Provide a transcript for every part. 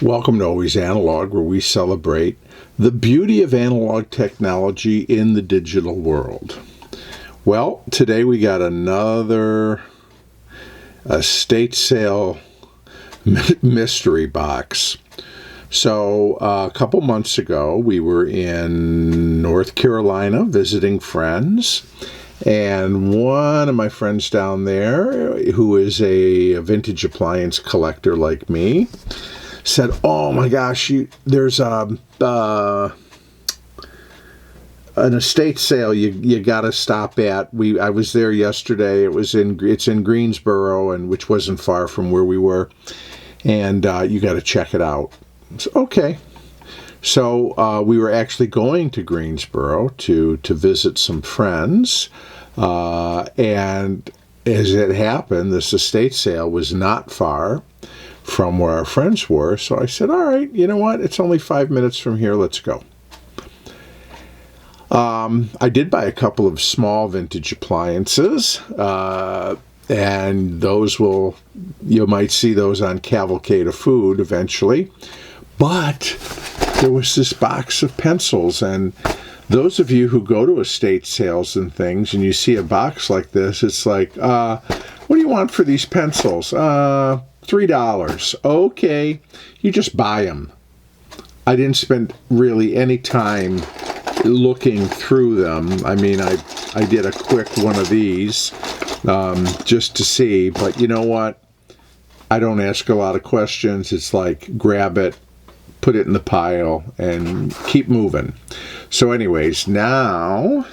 Welcome to Always Analog, where we celebrate the beauty of analog technology in the digital world. Well, today we got another estate sale mystery box. So a couple months ago, we were in North Carolina visiting friends. And one of my friends down there, who is a vintage appliance collector like me, said, "Oh my gosh, there's an estate sale you got to stop at." I was there yesterday. It's in Greensboro, and which wasn't far from where we were, and you got to check it out. So, okay. So we were actually going to Greensboro to visit some friends, and as it happened, this estate sale was not far from where our friends were. So I said, all right, you know what? It's only 5 minutes from here. Let's go. I did buy a couple of small vintage appliances, and those you might see those on Cavalcade of Food eventually. But there was this box of pencils, and those of you who go to estate sales and things, and you see a box like this, it's like, what do you want for these pencils? $3. Okay, you just buy them. I didn't spend really any time looking through them. I mean, I did a quick one of these just to see, but you know what? I don't ask a lot of questions. It's like, grab it, put it in the pile, and keep moving. So anyways, now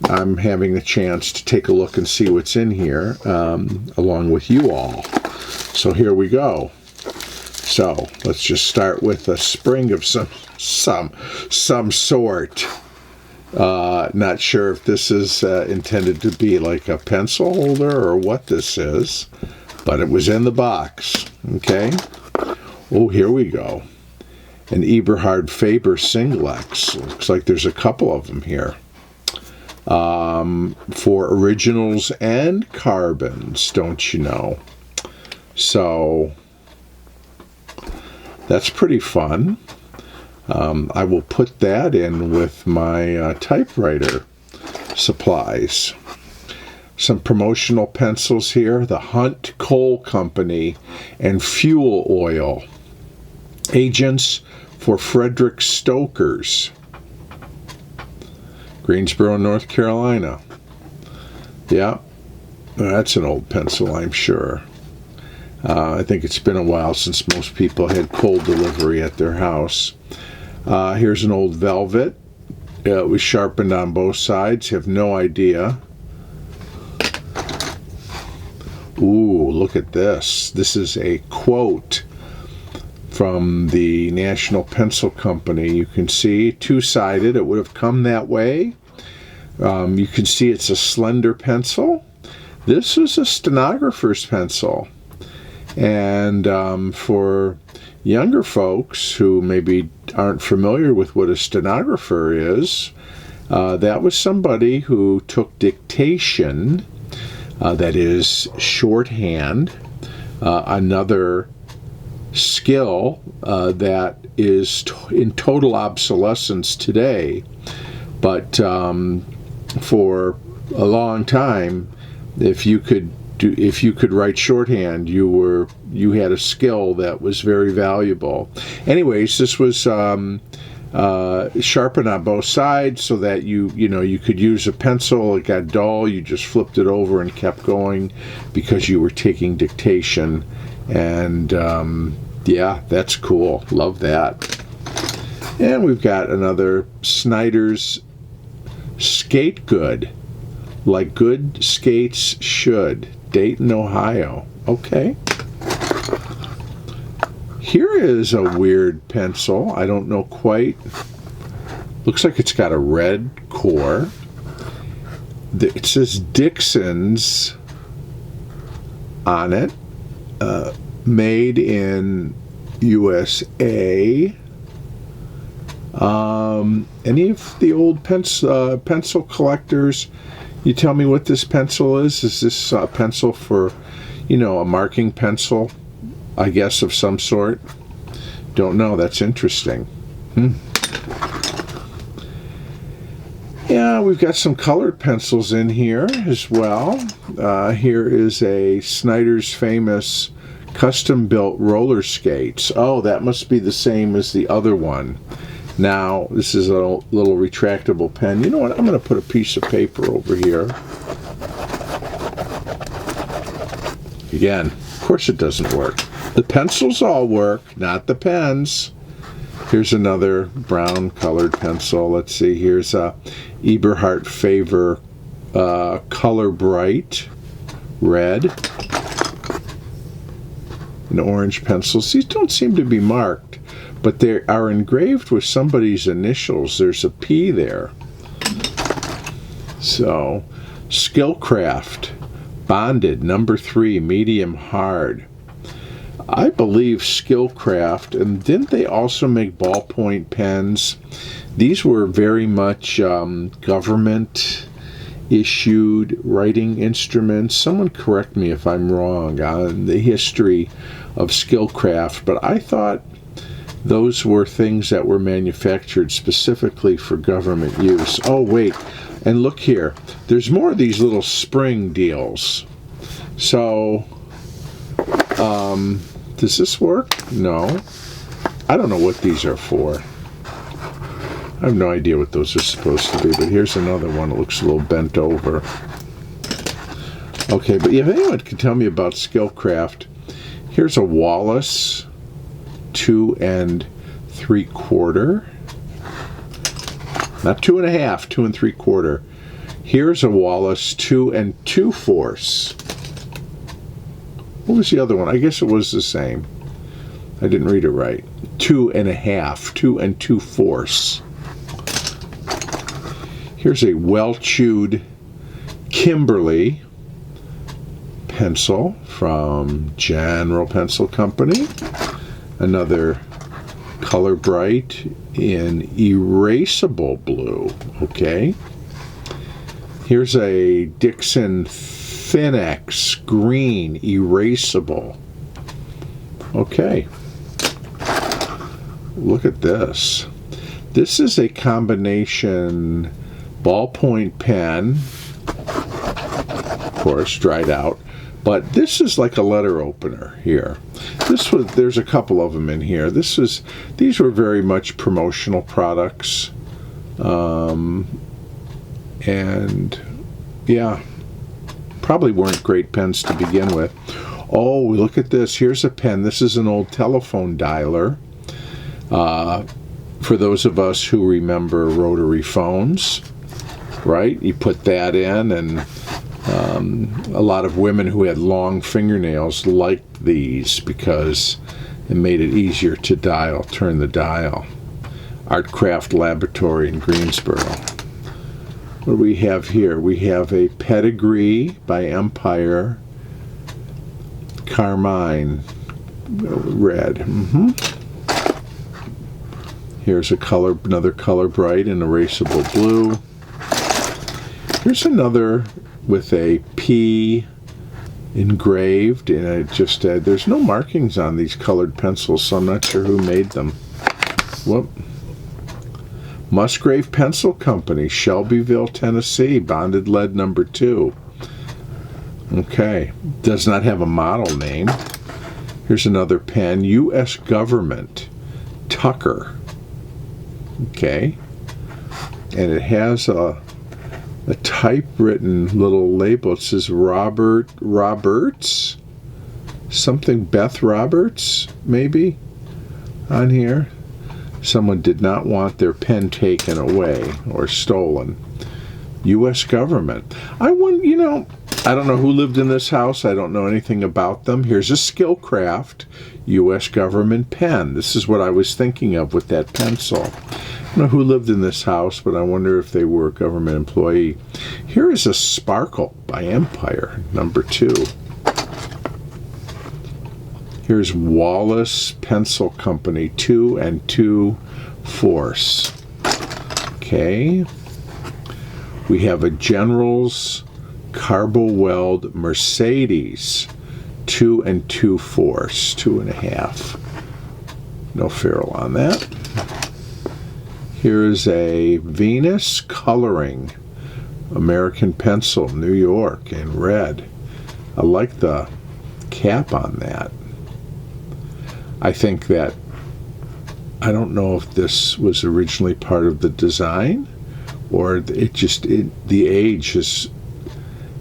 I'm having the chance to take a look and see what's in here along with you all. So here we go. So let's just start with a spring of some sort. Not sure if this is intended to be like a pencil holder or what this is, but it was in the box. Okay. Oh, here we go. An Eberhard Faber Singlex. Looks like there's a couple of them here. For originals and carbons, don't you know? So that's pretty fun. I will put that in with my typewriter supplies. Some promotional pencils here. The Hunt Coal Company and Fuel Oil. Agents for Frederick Stokers. Greensboro, North Carolina. Yeah, that's an old pencil, I'm sure. I think it's been a while since most people had coal delivery at their house. Here's an old velvet. It was sharpened on both sides. Have no idea. Ooh, look at this. This is a quote from the National Pencil Company. You can see two-sided. It would have come that way. You can see it's a slender pencil. This is a stenographer's pencil. And for younger folks who maybe aren't familiar with what a stenographer is, that was somebody who took dictation, that is shorthand, another skill that is in total obsolescence today. But for a long time, if you could write shorthand, you had a skill that was very valuable. Anyways, this was sharpened on both sides so that you could use a pencil. It got dull, you just flipped it over and kept going because you were taking dictation. And yeah, that's cool. Love that. And we've got another Snyder's Skate Good, like good skates should. Dayton, Ohio. Okay. Here is a weird pencil. I don't know quite. Looks like it's got a red core. It says Dixon's on it. Made in USA. Any of the old pencil collectors, you tell me what this pencil is? Is this a pencil for, a marking pencil, I guess, of some sort? Don't know. That's interesting. Yeah, we've got some colored pencils in here as well. Here is a Snyder's Famous custom-built roller skates. Oh, that must be the same as the other one. Now, this is a little retractable pen. You know what? I'm going to put a piece of paper over here. Again, of course it doesn't work. The pencils all work, not the pens. Here's another brown colored pencil. Let's see. Here's a Eberhard Favor Color Bright red. And orange pencils. These don't seem to be marked, but they are engraved with somebody's initials. There's a P there. So, Skillcraft Bonded number 3, medium hard. I believe Skillcraft, and didn't they also make ballpoint pens? These were very much government issued writing instruments. Someone correct me if I'm wrong on the history of Skillcraft, but I thought those were things that were manufactured specifically for government use. Oh, wait, and look here. There's more of these little spring deals. So, does this work? No. I don't know what these are for. I have no idea what those are supposed to be, but here's another one. It looks a little bent over. Okay, but if anyone can tell me about Skillcraft, here's a Wallace 2 3/4. Not 2 1/2, 2 3/4. Here's a Wallace 2 2/4. What was the other one? I guess it was the same. I didn't read it right. 2 1/2, 2 2/4. Here's a well-chewed Kimberly pencil from General Pencil Company. Another Color Bright in erasable blue. Okay. Here's a Dixon Thin-X green erasable. Okay. Look at this. This is a combination ballpoint pen, of course, dried out, but this is like a letter opener here. There's a couple of them in here. These were very much promotional products, and yeah, probably weren't great pens to begin with. Oh, look at this. Here's a pen. This is an old telephone dialer. For those of us who remember rotary phones, right? You put that in, and a lot of women who had long fingernails liked these because it made it easier to turn the dial. Art Craft Laboratory in Greensboro. What do we have here? We have a Pedigree by Empire Carmine red. Here's another Color Bright in erasable blue. Here's another with a P engraved, and it just there's no markings on these colored pencils, so I'm not sure who made them. Whoop. Musgrave Pencil Company, Shelbyville, Tennessee, bonded lead number 2. Okay, does not have a model name. Here's another pen, U.S. Government, Tucker. Okay, and it has a typewritten little label. It says Roberts, something Beth Roberts, maybe, on here. Someone did not want their pen taken away or stolen. U.S. government. I don't know who lived in this house. I don't know anything about them. Here's a Skillcraft U.S. government pen. This is what I was thinking of with that pencil. I don't know who lived in this house, but I wonder if they were a government employee. Here is a Sparkle by Empire, number 2. Here's Wallace Pencil Company, 2 2/4. Okay. We have a General's Carbo Weld Mercedes, 2 2/4, 2 1/2. No ferrule on that. Here is a Venus Coloring American Pencil, New York, in red. I like the cap on that. I think that, I don't know if this was originally part of the design, or the age has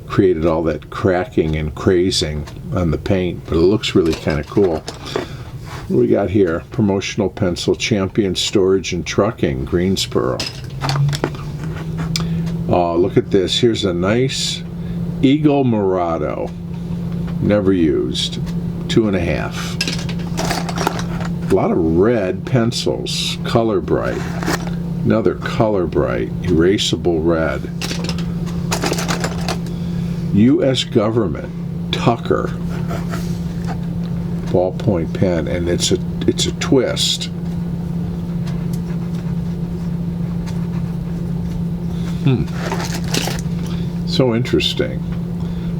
created all that cracking and crazing on the paint, but it looks really kind of cool. What do we got here? Promotional pencil, Champion Storage and Trucking, Greensboro. Oh, look at this. Here's a nice Eagle Murado. Never used. 2.5. A lot of red pencils. Color Bright. Another Color Bright. Erasable red. U.S. Government. Tucker. Ballpoint pen, and it's a twist. So interesting.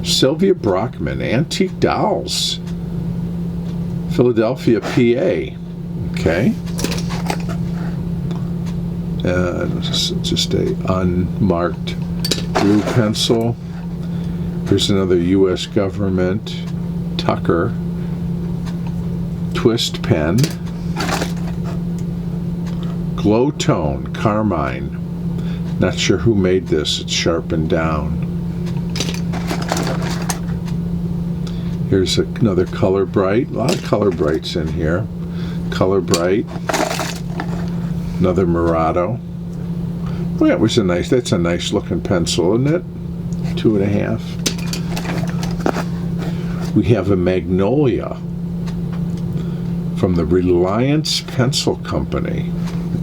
Sylvia Brockman, Antique Dolls, Philadelphia, PA. Okay. Just a unmarked blue pencil. Here's another U.S. Government Tucker twist pen. Glow Tone Carmine. Not sure who made this. It's sharpened down. Here's another Color Bright. A lot of Color Brights in here. Color Bright. Another Murado. Well, that was that's a nice looking pencil, isn't it? 2.5. We have a Magnolia from the Reliance Pencil Company.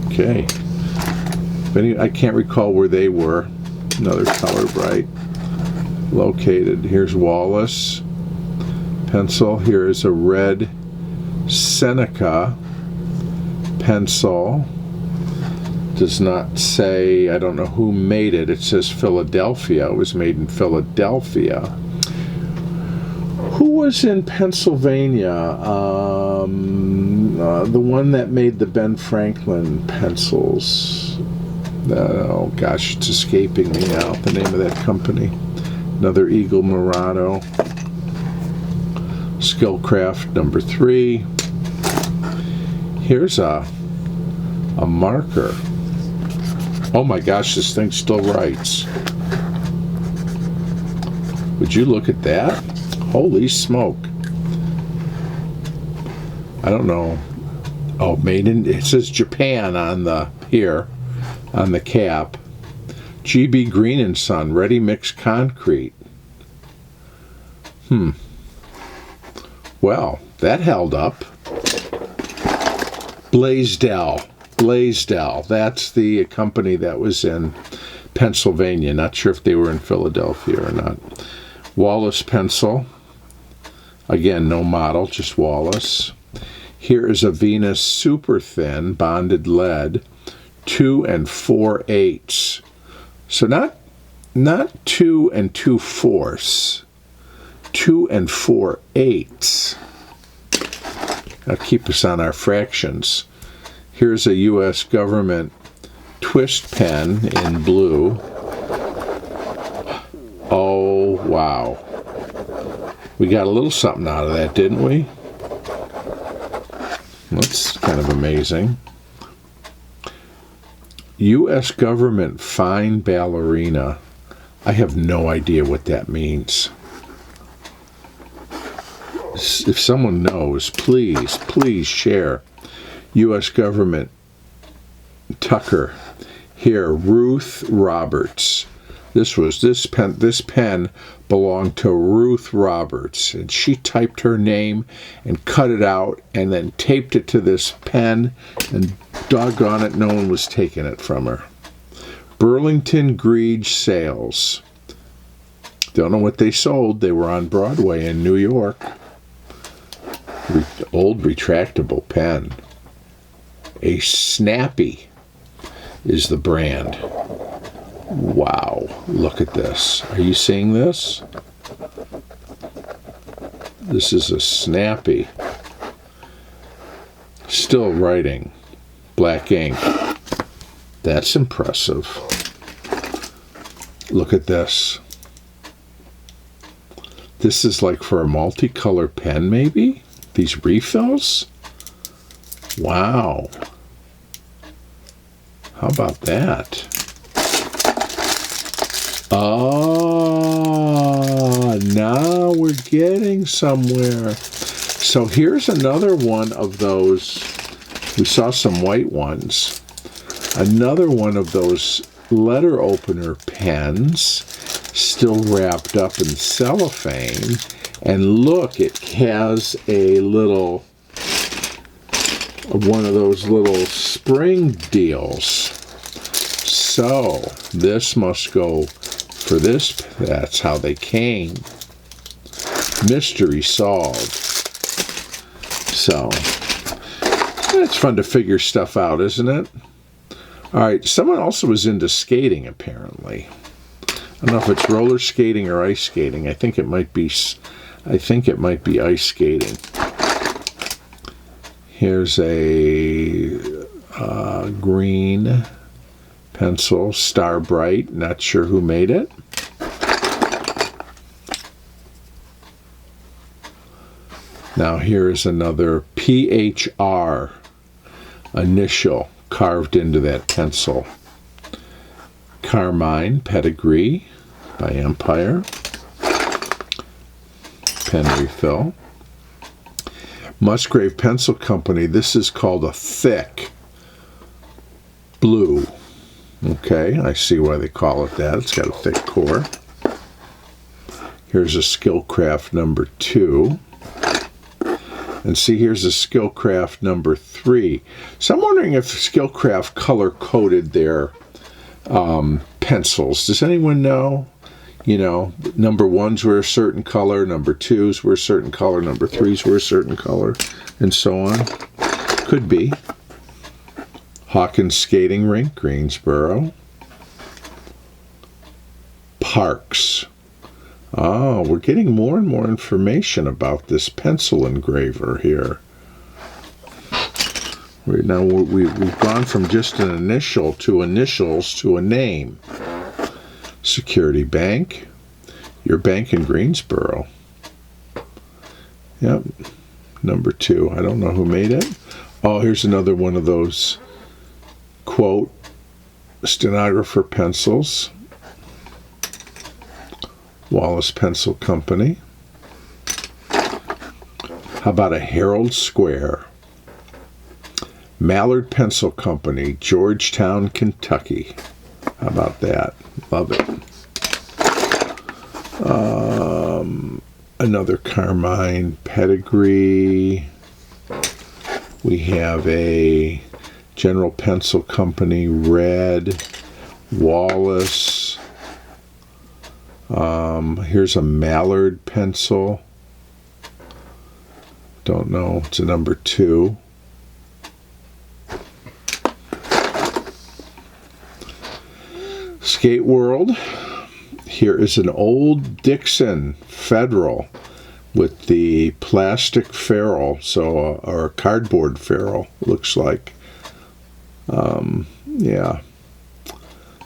Okay. I can't recall where they were. Another Color Bright. Located. Here's Wallace pencil. Here is a red Seneca pencil. Does not say, I don't know who made it. It says Philadelphia. It was made in Philadelphia. Who was in Pennsylvania? The one that made the Ben Franklin pencils. Oh gosh, it's escaping me now, the name of that company. Another Eagle Murado. Skillcraft number 3. Here's a marker. Oh my gosh, this thing still writes. Would you look at that? Holy smoke. I don't know. Oh, it says Japan on the cap. GB Green and Son, Ready Mix Concrete. Well, that held up. Blaisdell. That's the company that was in Pennsylvania. Not sure if they were in Philadelphia or not. Wallace pencil. Again, no model, just Wallace. Here is a Venus super thin bonded lead, 2 4/8. So not 2 2/4. 2 4/8. That'll keep us on our fractions. Here's a U.S. Government twist pen in blue. Oh, wow. We got a little something out of that, didn't we? That's kind of amazing. U.S. Government Fine Ballerina. I have no idea what that means. If someone knows, please share. U.S. Government Tucker. Here, Ruth Roberts. This pen belonged to Ruth Roberts, and she typed her name and cut it out and then taped it to this pen, and doggone it, no one was taking it from her. Burlington Greige Sales. Don't know what they sold. They were on Broadway in New York. Old retractable pen. A Snappy is the brand. Wow, look at this. Are you seeing this? This is a Snappy. Still writing. Black ink. That's impressive. Look at this. This is like for a multicolor pen, maybe? These refills? Wow. How about that? Oh, now we're getting somewhere. So here's another one of those. We saw some white ones. Another one of those letter opener pens, still wrapped up in cellophane. And look, it has a little, one of those little spring deals. So this must go for this. That's how they came. Mystery solved. So it's fun to figure stuff out, isn't it? All right, someone also was into skating, apparently. I don't know if it's roller skating or ice skating. I think it might be ice skating. Here's a green pencil, Star Bright. Not sure who made it. Now here's another PHR initial carved into that pencil. Carmine Pedigree by Empire. Pen refill. Musgrave Pencil Company. This is called a thick blue. Okay, I see why they call it that. It's got a thick core. Here's a Skillcraft number 2. And see, here's a Skillcraft number 3. So I'm wondering if Skillcraft color-coded their pencils. Does anyone know? You know, number 1s were a certain color, number 2s were a certain color, number 3s were a certain color, and so on. Could be. Hawkins Skating Rink, Greensboro. Parks. Oh, we're getting more and more information about this pencil engraver here. Now we've gone from just an initial to initials to a name. Security Bank. Your bank in Greensboro. Yep. Number 2. I don't know who made it. Oh, here's another one of those, quote, stenographer pencils. Wallace Pencil Company. How about a Herald Square? Mallard Pencil Company, Georgetown, Kentucky. How about that? Love it. Another Carmine Pedigree. We have a General Pencil Company, Red. Wallace. Here's a Mallard pencil. Don't know. It's a number 2. Skate World. Here is an old Dixon Federal with the plastic ferrule, so or a cardboard ferrule, looks like. Yeah.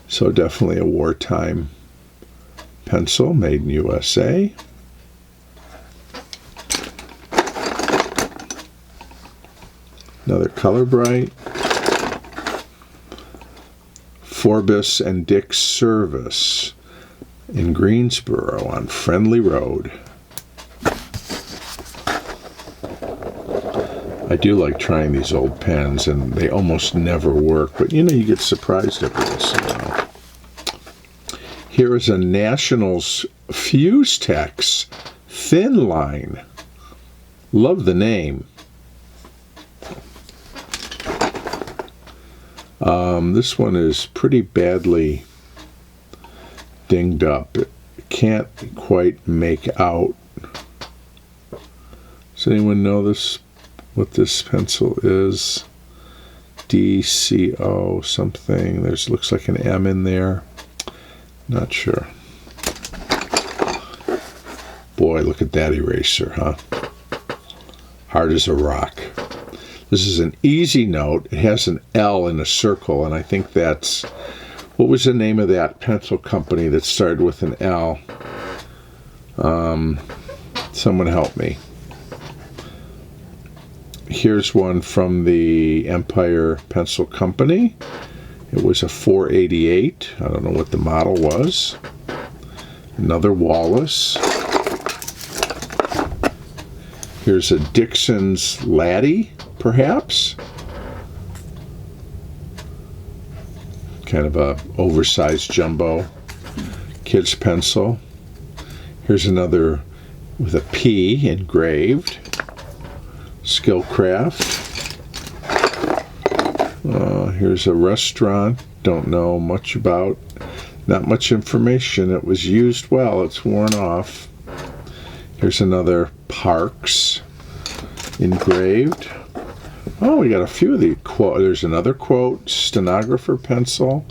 So definitely a wartime pencil made in USA. Another Color Bright. Forbes and Dick's Service in Greensboro on Friendly Road. I do like trying these old pens, and they almost never work, but you know, you get surprised every once in a while. Here is a Nationals Fuse Tex Thin Line. Love the name. This one is pretty badly dinged up. It can't quite make out. Does anyone know this? What this pencil is? DCO something. Looks like an M in there. Not sure. Boy, look at that eraser, huh? Hard as a rock. This is an easy note. It has an L in a circle, and I think that's, what was the name of that pencil company that started with an L? Someone help me. Here's one from the Empire Pencil Company. It was a 488. I don't know what the model was. Another Wallace. Here's a Dixon's Laddie, perhaps. Kind of a oversized jumbo kid's pencil. Here's another with a P engraved. Skillcraft. Here's a restaurant. Don't know much about. Not much information. It was used well. It's worn off. Here's another Parks engraved. Oh, we got a few of the quote. There's another quote. Stenographer pencil.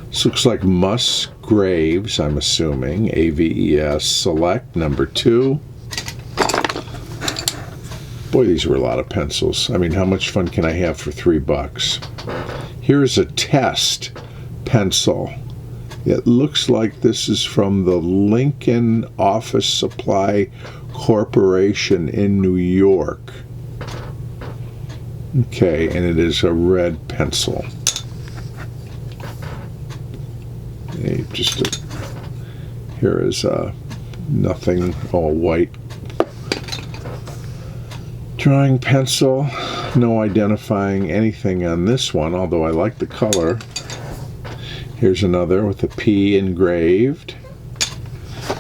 This looks like Musgraves, I'm assuming. AVES. Select number 2. Boy, these were a lot of pencils. I mean, how much fun can I have for $3? Here's a Test pencil. It looks like this is from the Lincoln Office Supply Corporation in New York. Okay, and it is a red pencil. Here is nothing, all white drawing pencil. No identifying anything on this one, although I like the color. Here's another with a P engraved.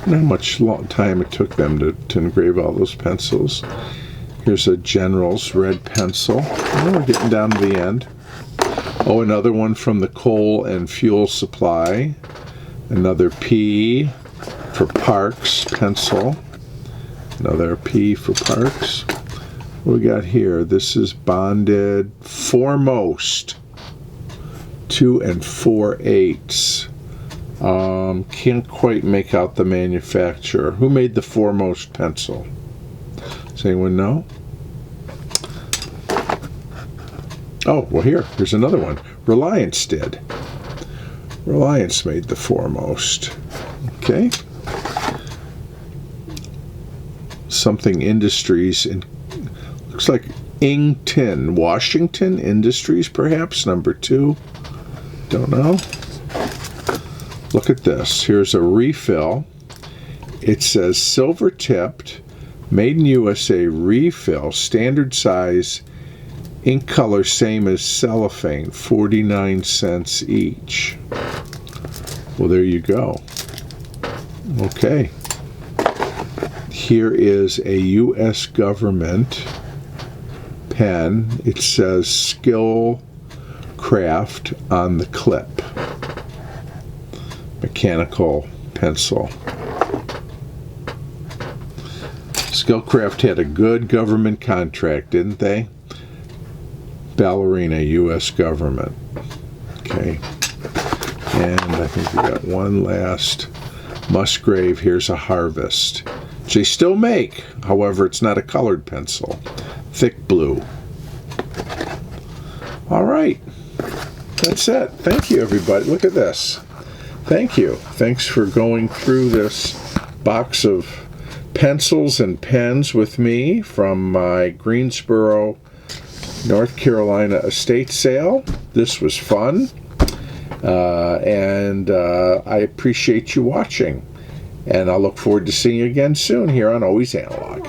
Not much time it took them to engrave all those pencils. Here's a General's red pencil. Oh, we're getting down to the end. Oh, another one from the Coal and Fuel Supply. Another P for Parks pencil. Another P for Parks. What we got here? This is bonded Foremost. 2 4/8. Can't quite make out the manufacturer. Who made the Foremost pencil? Does anyone know? Oh, well here's another one. Reliance did. Reliance made the Foremost. Okay. Something Industries in, looks like Ington, Washington Industries, perhaps, number 2. Don't know. Look at this. Here's a refill. It says silver tipped, made in USA refill, standard size, ink color same as cellophane, 49 cents each. Well, there you go. Okay. Here is a U.S. government pen. It says Skillcraft on the clip. Mechanical pencil. Skillcraft had a good government contract, didn't they? Ballerina, U.S. government. Okay. And I think we got one last. Musgrave, here's a Harvest. Which they still make. However, it's not a colored pencil. Thick blue. All right. That's it. Thank you, everybody. Look at this. Thank you. Thanks for going through this box of pencils and pens with me from my Greensboro, North Carolina estate sale. This was fun. And I appreciate you watching. And I'll look forward to seeing you again soon here on Always Analog.